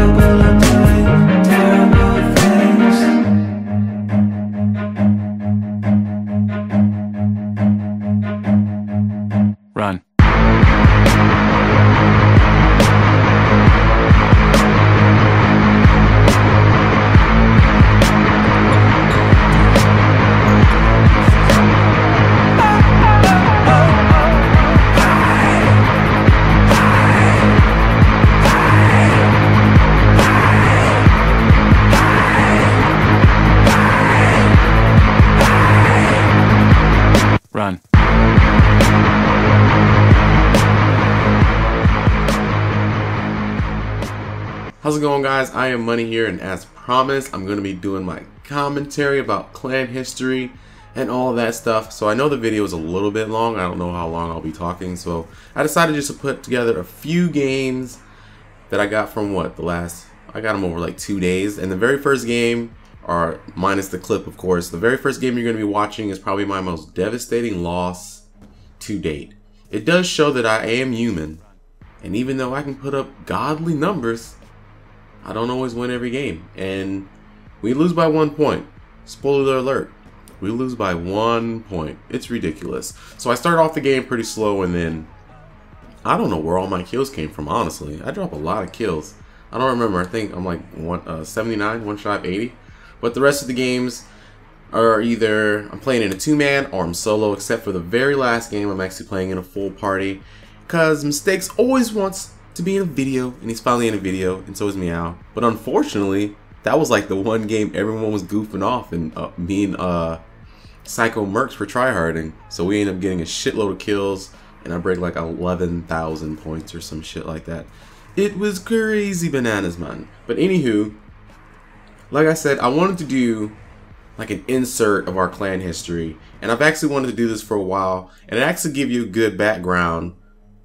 capable of doing terrible things. Run. Run. How's it going, guys? I am Money here, and as promised, I'm going to be doing my commentary about clan history and all of that stuff. So I know the video is a little bit long. I don't know how long I'll be talking, so I decided just to put together a few games that I got from I got them over like 2 days. And the very first game, or minus the clip of course, the very first game you're going to be watching is probably my most devastating loss to date. It does show that I am human, and even though I can put up godly numbers, I don't always win every game, and we lose by 1 point. Spoiler alert, we lose by 1 point. It's ridiculous. So I start off the game pretty slow, and then I don't know where all my kills came from, honestly. I drop a lot of kills. I don't remember. I think I'm like 79, one shy of 80. But the rest of the games are either I'm playing in a 2-man or I'm solo, except for the very last game I'm actually playing in a full party, because Mistakes always wants to be in a video, and he's finally in a video, and so is Meow. But unfortunately, that was like the one game everyone was goofing off, and me and Psycho Mercs were tryharding, so we ended up getting a shitload of kills, and I break like 11,000 points or some shit like that. It was crazy bananas, man. But anywho, like I said, I wanted to do like an insert of our clan history, and I've actually wanted to do this for a while, and it actually give you a good background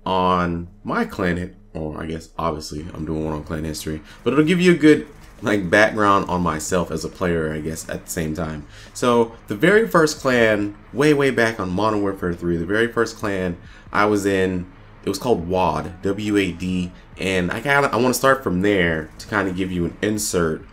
on my clan, or I guess obviously I'm doing one on clan history, but it'll give you a good like background on myself as a player, I guess, at the same time. So the very first clan, way back on Modern Warfare 3, the very first clan I was in, it was called WAD, W-A-D, and I want to start from there to kind of give you an insert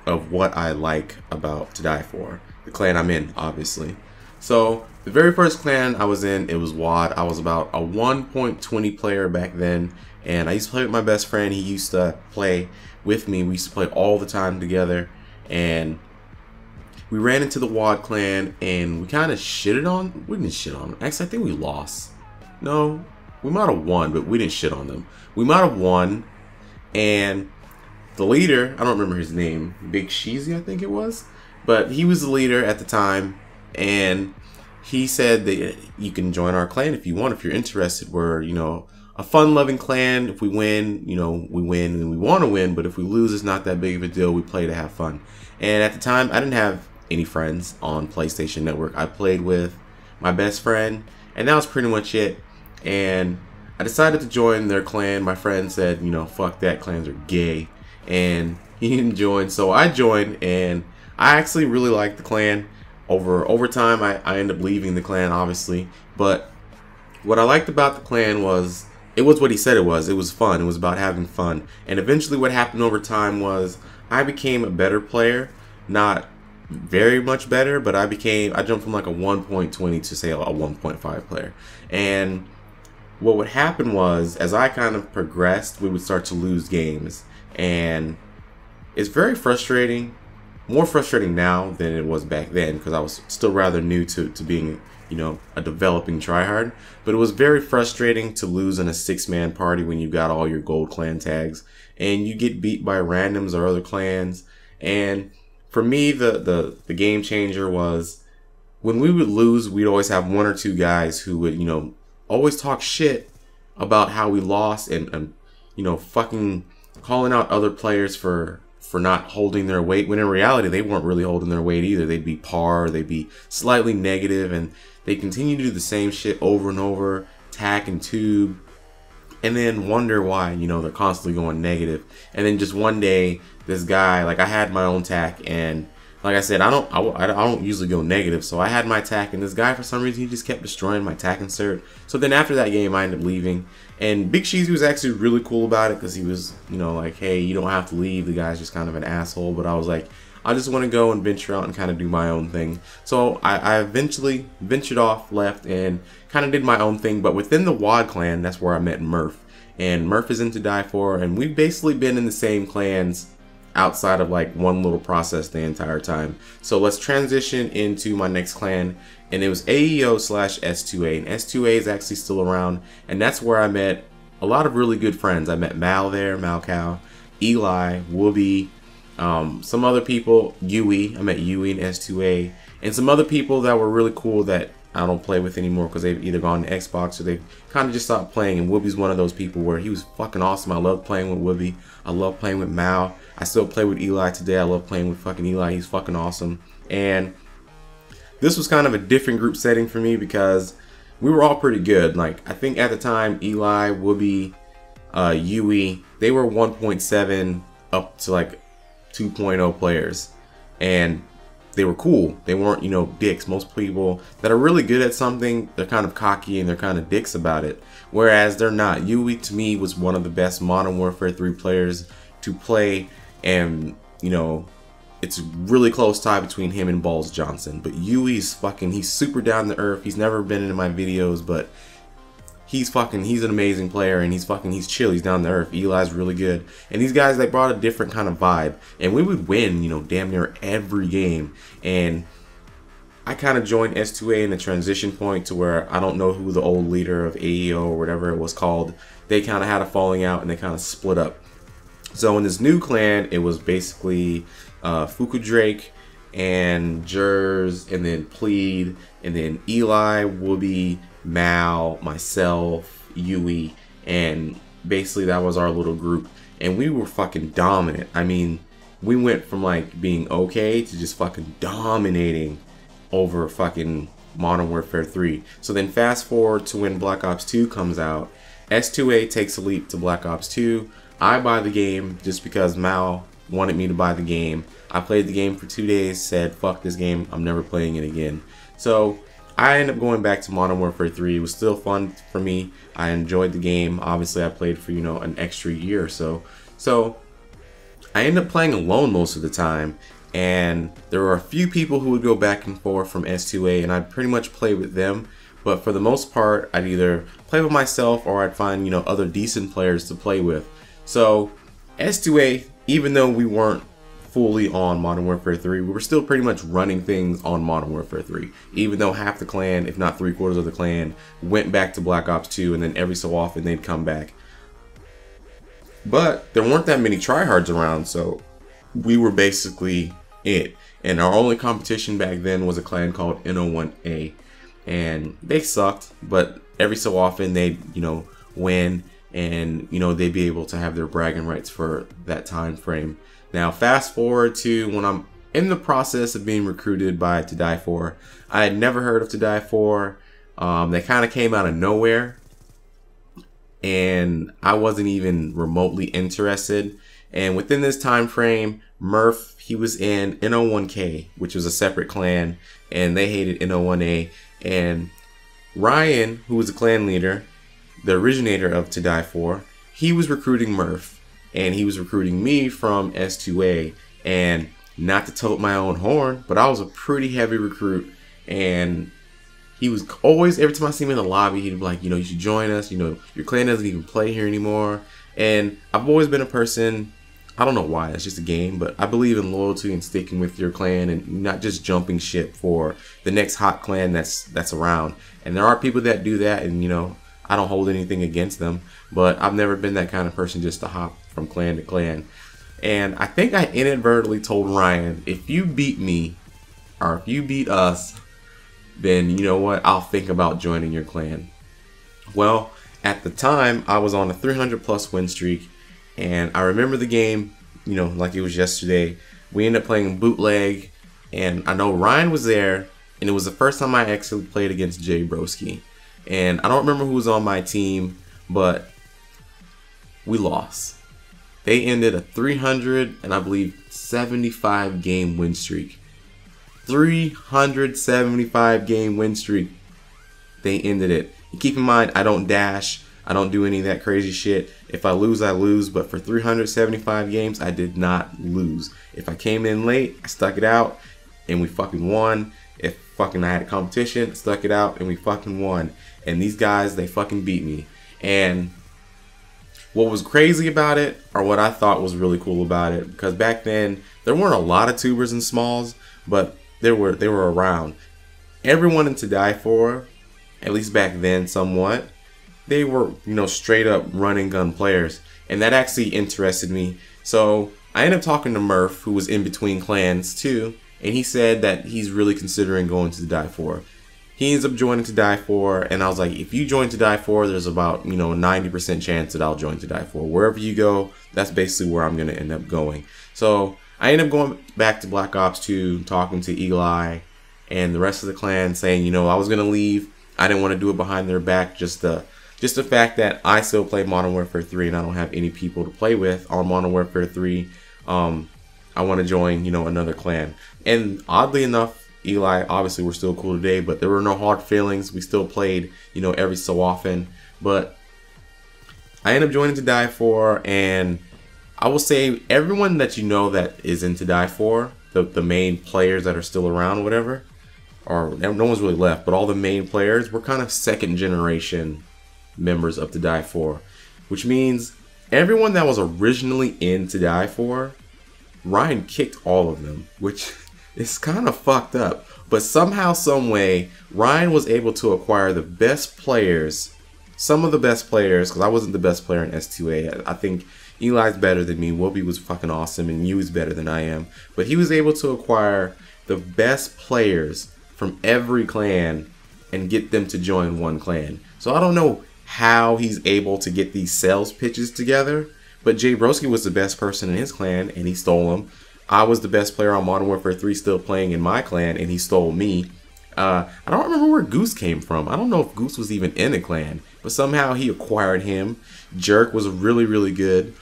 of what I like about To Die For, the clan I'm in, obviously. So the very first clan I was in, it was WAD. I was about a 1.20 player back then, and I used to play with my best friend. He used to play with me. We used to play all the time together, and we ran into the WAD clan, and we kind of shitted on. We didn't shit on them. Actually, I think we lost. No, we might have won, but we didn't shit on them. We might have won, and the leader, I don't remember his name, Big Sheezy, I think it was, but he was the leader at the time, and he said that you can join our clan if you want, if you're interested. We're, you know, a fun-loving clan. If we win, you know, we win and we want to win, but if we lose, it's not that big of a deal. We play to have fun. And at the time, I didn't have any friends on PlayStation Network. I played with my best friend, and that was pretty much it. And I decided to join their clan. My friend said, you know, fuck that, clans are gay, and he didn't join, so I joined, and I actually really liked the clan. Over time, I ended up leaving the clan, obviously, but what I liked about the clan was it was what he said it was. It was fun. It was about having fun. And eventually what happened over time was I became a better player. Not very much better, but I jumped from like a 1.20 to say a 1.5 player. And what would happen was, as I kind of progressed, we would start to lose games. And it's very frustrating. More frustrating now than it was back then, because I was still rather new to being, you know, a developing tryhard. But it was very frustrating to lose in a 6-man party when you got all your gold clan tags and you get beat by randoms or other clans. And for me, the game changer was when we would lose, we'd always have 1 or 2 guys who would, you know, always talk shit about how we lost, and you know, fucking calling out other players for not holding their weight, when in reality they weren't really holding their weight either. They'd be par, they'd be slightly negative, and they continue to do the same shit over and over, tack and tube, and then wonder why, you know, they're constantly going negative. And then just one day, this guy, like, I had my own tack, and like I said, I don't usually go negative, so I had my tack, and this guy, for some reason, he just kept destroying my tack insert. So then after that game, I ended up leaving, And Big Cheesy was actually really cool about it because he was, you know, like, hey, you don't have to leave. The guy's just kind of an asshole. But I was like, I just want to go and venture out and kind of do my own thing. So I eventually ventured off, left, and kind of did my own thing. But within the WOD clan, that's where I met Murph. And Murph is into Die For, and we've basically been in the same clans outside of like one little process the entire time. So let's transition into my next clan, and it was AEO/S2A, and S2A is actually still around, and that's where I met a lot of really good friends. I met Mal there, Malcow, Eli, Wooby, some other people, Yui. I met Yui in S2A, and some other people that were really cool that I don't play with anymore because they've either gone to Xbox or they've kind of just stopped playing. And Wooby's one of those people where he was fucking awesome. I love playing with Wooby. I love playing with Mal. I still play with Eli today. I love playing with fucking Eli. He's fucking awesome. And this was kind of a different group setting for me because we were all pretty good. Like, I think at the time, Eli, Wooby, Yui, they were 1.7 up to like 2.0 players. And they were cool. They weren't, you know, dicks. Most people that are really good at something, they're kind of cocky and they're kind of dicks about it. Whereas they're not. Yui, to me, was one of the best Modern Warfare 3 players to play. And, you know, it's a really close tie between him and Balls Johnson. But Yui's fucking, he's super down to earth. He's never been in my videos, but he's an amazing player, and he's chill, he's down to earth. Eli's really good. And these guys, they brought a different kind of vibe. And we would win, you know, damn near every game. And I kind of joined S2A in the transition point to where I don't know who the old leader of AEO or whatever it was called. They kind of had a falling out and they kind of split up. So in this new clan, it was basically Fuku Drake and Jers, and then Plead, and then Eli, Wooby, Mal, myself, Yui, and basically that was our little group, and we were fucking dominant. I mean, we went from like being okay to just fucking dominating over fucking Modern Warfare 3. So then fast forward to when Black Ops 2 comes out, S2A takes a leap to Black Ops 2. I buy the game just because Mal wanted me to buy the game. I played the game for 2 days, said fuck this game, I'm never playing it again. So I ended up going back to Modern Warfare 3. It was still fun for me. I enjoyed the game. Obviously I played for, you know, an extra year or so. So I ended up playing alone most of the time, and there were a few people who would go back and forth from S2A, and I'd pretty much play with them. But for the most part, I'd either play with myself or I'd find, you know, other decent players to play with. So S2A, even though we weren't fully on Modern Warfare 3, we were still pretty much running things on Modern Warfare 3, even though half the clan, if not 3/4 of the clan, went back to Black Ops 2, and then every so often they'd come back. But there weren't that many tryhards around, so we were basically it. And our only competition back then was a clan called N01A, and they sucked, but every so often they'd, you know, win, and, you know, they'd be able to have their bragging rights for that time frame. Now, fast forward to when I'm in the process of being recruited by To Die For. I had never heard of To Die For. They kind of came out of nowhere, and I wasn't even remotely interested. And within this time frame, Murph, he was in N01K, which was a separate clan, and they hated N01A. And Ryan, who was the clan leader, the originator of To Die For, he was recruiting Murph, and he was recruiting me from S2A. And not to tote my own horn, but I was a pretty heavy recruit, and he was always, every time I see him in the lobby, he'd be like, you know, you should join us, you know, your clan doesn't even play here anymore. And I've always been a person, I don't know why, it's just a game, but I believe in loyalty and sticking with your clan and not just jumping ship for the next hot clan that's around. And there are people that do that, and, you know, I don't hold anything against them, but I've never been that kind of person just to hop from clan to clan. And I think I inadvertently told Ryan, if you beat me, or if you beat us, then you know what, I'll think about joining your clan. Well, at the time, I was on a 300+ win streak, and I remember the game, you know, like it was yesterday. We ended up playing bootleg, and I know Ryan was there, and it was the first time I actually played against Jay Broski. And I don't remember who was on my team, but we lost. They ended a 300 and I believe 75 game win streak. 375 game win streak. They ended it. And keep in mind, I don't dash. I don't do any of that crazy shit. If I lose, I lose. But for 375 games, I did not lose. If I came in late, I stuck it out and we fucking won. If fucking I had a competition, I stuck it out and we fucking won. And these guys, they fucking beat me. And what was crazy about it, or what I thought was really cool about it, because back then there weren't a lot of tubers and smalls, but they were around. Everyone in To Die For, at least back then somewhat, they were, you know, straight up running gun players, and that actually interested me. So I ended up talking to Murph, who was in between clans too, and he said that he's really considering going to To Die For. He ends up joining To Die For, and I was like, if you join To Die For, there's about, you know, a 90% chance that I'll join To Die For. Wherever you go, that's basically where I'm going to end up going. So I ended up going back to Black Ops 2, talking to Eagle Eye and the rest of the clan, saying, you know, I was going to leave. I didn't want to do it behind their back. Just the fact that I still play Modern Warfare 3 and I don't have any people to play with on Modern Warfare 3. I want to join, you know, another clan. And oddly enough, Eli, obviously we're still cool today, but there were no hard feelings. We still played, you know, every so often. But I ended up joining To Die For, and I will say everyone that you know that is in To Die For, the main players that are still around or whatever, or no one's really left, but all the main players were kind of second generation members of To Die For, which means everyone that was originally in To Die For, Ryan kicked all of them, which it's kind of fucked up, but somehow, some way, Ryan was able to acquire the best players, some of the best players, because I wasn't the best player in S2A. I think Eli's better than me, Whoopi was fucking awesome, and Yu's better than I am. But he was able to acquire the best players from every clan and get them to join one clan. So I don't know how he's able to get these sales pitches together, but Jay Broski was the best person in his clan, and he stole them. I was the best player on Modern Warfare 3 still playing in my clan, and he stole me. I don't remember where Goose came from. I don't know if Goose was even in a clan, but somehow he acquired him. Jerk was really, really good.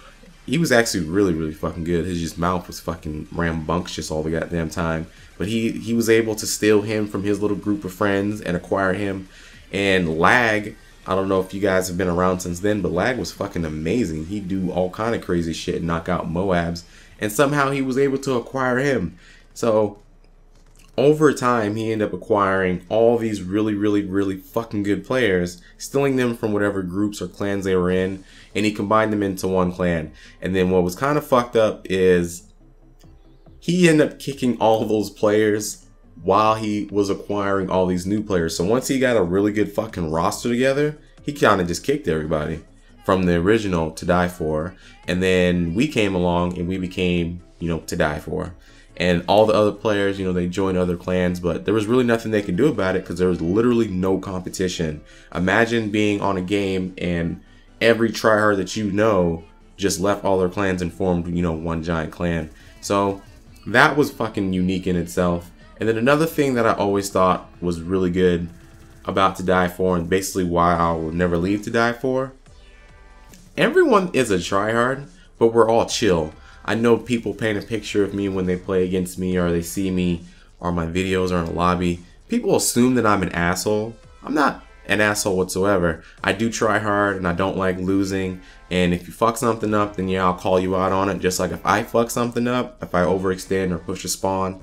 He was actually really, really fucking good. His just mouth was fucking rambunctious all the goddamn time. But he was able to steal him from his little group of friends and acquire him. And Lag, I don't know if you guys have been around since then, but Lag was fucking amazing. He'd do all kind of crazy shit and knock out Moabs. And somehow he was able to acquire him. So over time, he ended up acquiring all these really, really, really fucking good players, stealing them from whatever groups or clans they were in, and he combined them into one clan. And then what was kind of fucked up is he ended up kicking all those players while he was acquiring all these new players. So once he got a really good fucking roster together, he kind of just kicked everybody from the original To Die For, and then we came along and we became, you know, To Die For. And all the other players, you know, they joined other clans, but there was really nothing they could do about it because there was literally no competition. Imagine being on a game and every tryhard that you know just left all their clans and formed, you know, one giant clan. So that was fucking unique in itself. And then another thing that I always thought was really good about To Die For, and basically why I will never leave To Die For, everyone is a tryhard, but we're all chill. I know people paint a picture of me when they play against me or they see me or my videos or in a lobby. People assume that I'm an asshole. I'm not an asshole whatsoever. I do try hard and I don't like losing. And if you fuck something up, then yeah, I'll call you out on it. Just like if I fuck something up, if I overextend or push a spawn,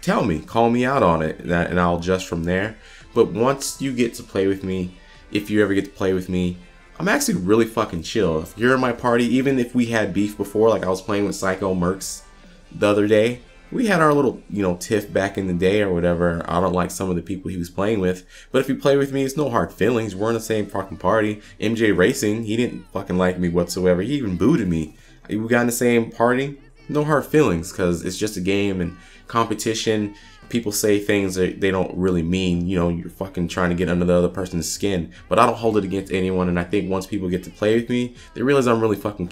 tell me, call me out on it, and I'll adjust from there. But once you get to play with me, if you ever get to play with me, I'm actually really fucking chill. If you're in my party, even if we had beef before, like I was playing with Psycho Mercs the other day, we had our little, you know, tiff back in the day or whatever. I don't like some of the people he was playing with, but if you play with me, it's no hard feelings. We're in the same fucking party. MJ Racing, he didn't fucking like me whatsoever. He even booted me. We got in the same party, no hard feelings, because it's just a game and competition. People say things that they don't really mean. You know, you're fucking trying to get under the other person's skin. But I don't hold it against anyone, and I think once people get to play with me, they realize I'm really fucking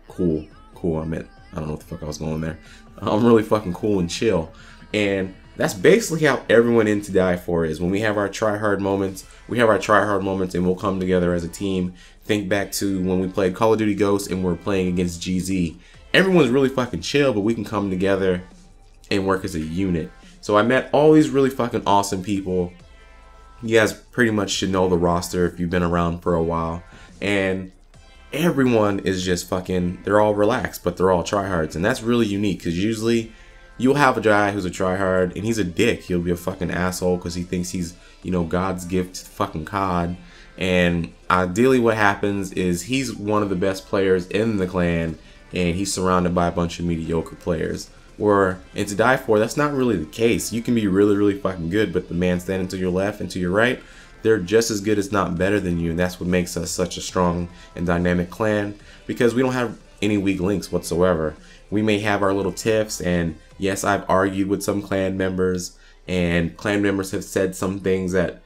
cool. I meant, I don't know what the fuck I was going there. I'm really fucking cool and chill. And that's basically how everyone in To Die For is. When we have our try-hard moments, we have our try-hard moments, and we'll come together as a team. Think back to when we played Call of Duty Ghosts and we're playing against GZ. Everyone's really fucking chill, but we can come together and work as a unit. So I met all these really fucking awesome people. You guys pretty much should know the roster if you've been around for a while. and everyone is just fucking, they're all relaxed, but they're all tryhards. And that's really unique, because usually you'll have a guy who's a tryhard and he's a dick. He'll be a fucking asshole because he thinks he's, you know, God's gift to fucking COD. And ideally what happens is he's one of the best players in the clan and he's surrounded by a bunch of mediocre players. Where in To Die For, that's not really the case. You can be really, really fucking good, but the man standing to your left and to your right, they're just as good as not better than you. And that's what makes us such a strong and dynamic clan, because we don't have any weak links whatsoever. We may have our little tiffs, and yes, I've argued with some clan members, and clan members have said some things that,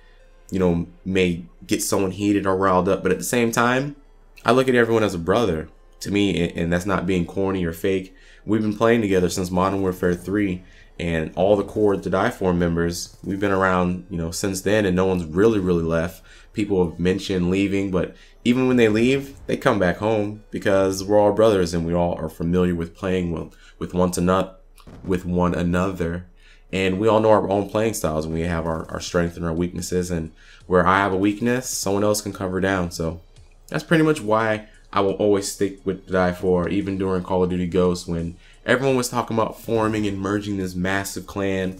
you know, may get someone heated or riled up, but at the same time, I look at everyone as a brother to me, and that's not being corny or fake. We've been playing together since Modern Warfare 3, and all the core To Die For members, we've been around, you know, since then, and no one's really left. People have mentioned leaving, but even when they leave, they come back home because we're all brothers and we all are familiar with playing with one another. And we all know our own playing styles, and we have our strengths and our weaknesses, and where I have a weakness, someone else can cover down. So that's pretty much why I will always stick with To Die For, even during Call of Duty Ghosts when everyone was talking about forming and merging this massive clan.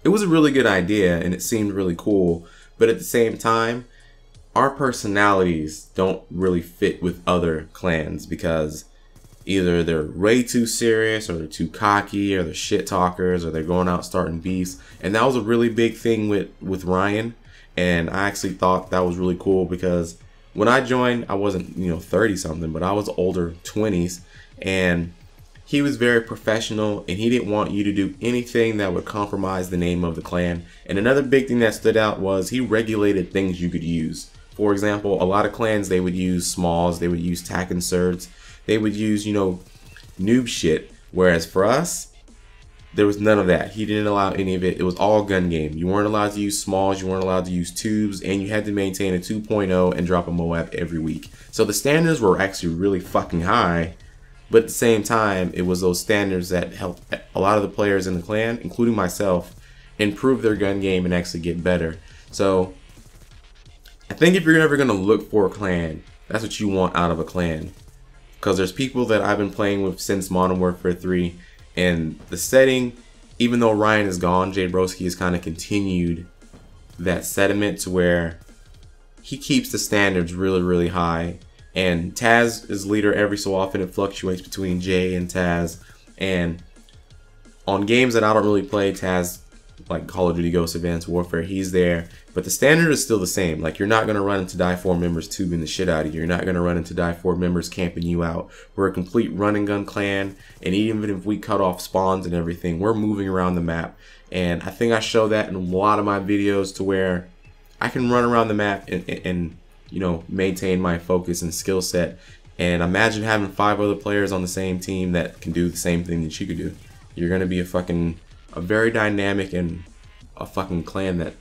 It was a really good idea and it seemed really cool, but at the same time, our personalities don't really fit with other clans because either they're way too serious, or they're too cocky, or they're shit talkers, or they're going out starting beefs. And that was a really big thing with Ryan, and I actually thought that was really cool because when I joined, I wasn't, you know, 30 something, but I was older, 20s, and he was very professional and he didn't want you to do anything that would compromise the name of the clan. And another big thing that stood out was he regulated things you could use. For example, a lot of clans, they would use smalls, they would use tac inserts, they would use, you know, noob shit. Whereas for us, there was none of that. He didn't allow any of it. It was all gun game. You weren't allowed to use smalls, you weren't allowed to use tubes, and you had to maintain a 2.0 and drop a Moab every week. So the standards were actually really fucking high, but at the same time, it was those standards that helped a lot of the players in the clan, including myself, improve their gun game and actually get better. So I think if you're ever going to look for a clan, that's what you want out of a clan. Because there's people that I've been playing with since Modern Warfare 3, and the setting, even though Ryan is gone, Jay Broski has kind of continued that sediment to where he keeps the standards really high. And Taz is leader every so often. It fluctuates between Jay and Taz. And on games that I don't really play, Taz, like Call of Duty Ghosts, Advanced Warfare, he's there. But the standard is still the same. Like, you're not going to run into Die For members tubing the shit out of you. You're not going to run into Die For members camping you out. We're a complete run and gun clan. And even if we cut off spawns and everything, we're moving around the map. And I think I show that in a lot of my videos to where I can run around the map and you know, maintain my focus and skill set. And imagine having 5 other players on the same team that can do the same thing that you could do. You're going to be a very dynamic and a fucking clan that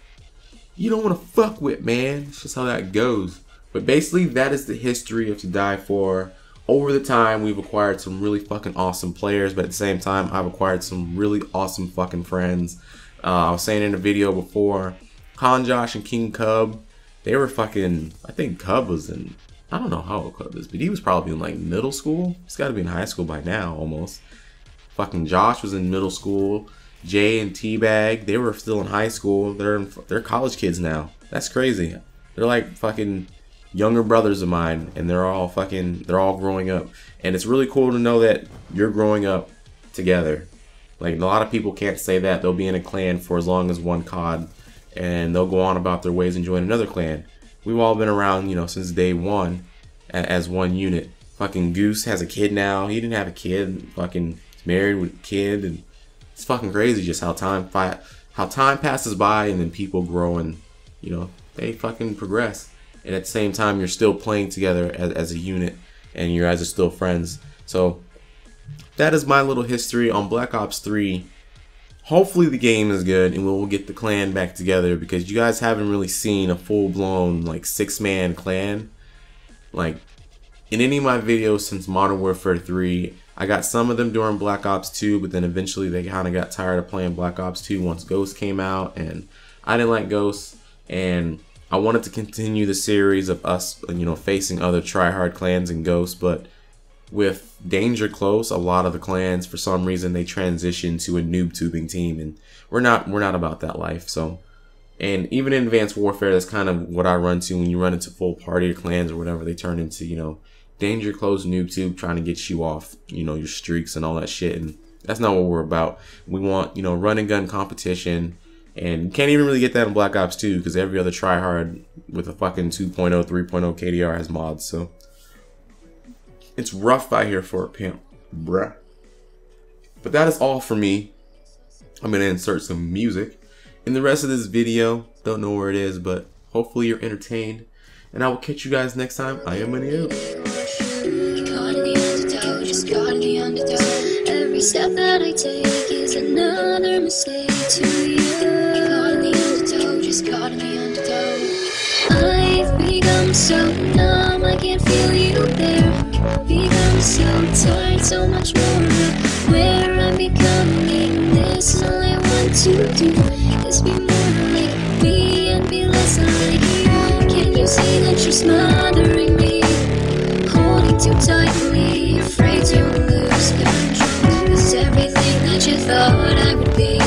you don't want to fuck with, man. It's just how that goes. But basically, that is the history of To Die For. Over the time, we've acquired some really fucking awesome players, but at the same time, I've acquired some really awesome fucking friends. I was saying in the video before, Con Josh and King Cub, they were fucking, I think Cub was in, I don't know how old Cub is, but he was probably in like middle school. He's got to be in high school by now, almost. Fucking Josh was in middle school. Jay and T-Bag, they were still in high school. They're college kids now. That's crazy. They're like fucking younger brothers of mine, and they're all growing up. And it's really cool to know that you're growing up together. Like, a lot of people can't say that. They'll be in a clan for as long as one COD, and they'll go on about their ways and join another clan. We've all been around, you know, since day one as one unit. Fucking Goose has a kid now. He didn't have a kid. Fucking married with a kid, and it's fucking crazy just how time passes by, and then people grow and, you know, they fucking progress. And at the same time, you're still playing together as a unit, and you guys are still friends. So that is my little history on Black Ops 3. Hopefully the game is good and we'll get the clan back together, because you guys haven't really seen a full-blown like 6-man clan like in any of my videos since Modern Warfare 3. I got some of them during Black Ops 2, but then eventually they kind of got tired of playing Black Ops 2 once Ghost came out, and I didn't like Ghost. And I wanted to continue the series of us, facing other tryhard clans and ghosts, but with danger close, a lot of the clans, for some reason, they transition to a noob tubing team, and we're not about that life. So, and even in Advanced Warfare, that's kind of what I run to. When you run into full party or clans or whatever, they turn into, danger close noob tube, trying to get you off, your streaks and all that shit. And that's not what we're about. We want, run and gun competition. And you can't even really get that in Black Ops 2 because every other tryhard with a fucking 2.0, 3.0 KDR has mods. So it's rough out here for a pimp, bruh. But that is all for me. I'm going to insert some music in the rest of this video. Don't know where it is, but hopefully you're entertained. And I will catch you guys next time. I am Money out. Every step that I take is another mistake to you. Caught in the undertow, just caught in the undertow. I've become so numb, I can't feel you there. Become so tired, so much more of where I'm becoming. This is all I want to do, is be more like me and be less like you. Can you see that you're smothering me, holding too tightly, afraid to lose control? Everything that you thought I would be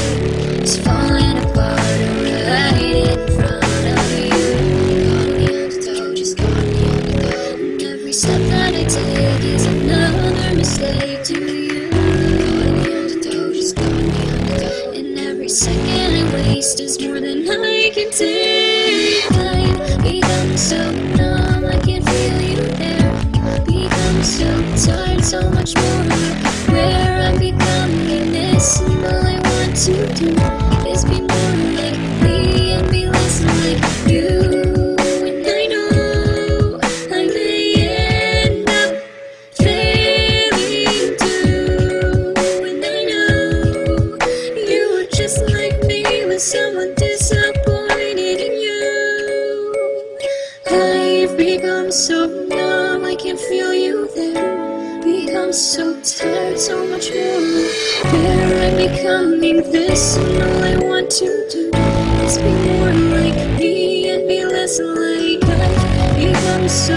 is falling apart right in front of you. Caught in the undertow, just caught in the undertow. And every step that I take is another mistake to you. Caught in the undertow, just caught in the undertow. And every second I waste is more than I can take. I've become so numb, I can't feel you there. Become so tired, so much more where I'm becoming. This and all I want to do is be more like me and be less like you. And I know I may end up failing too. And I know you were just like me with someone disappointed in you. I've become so numb, I can't feel you there. Become so tired, so much more where I'm becoming. This and all I want to do is be more like me and be less like I've become so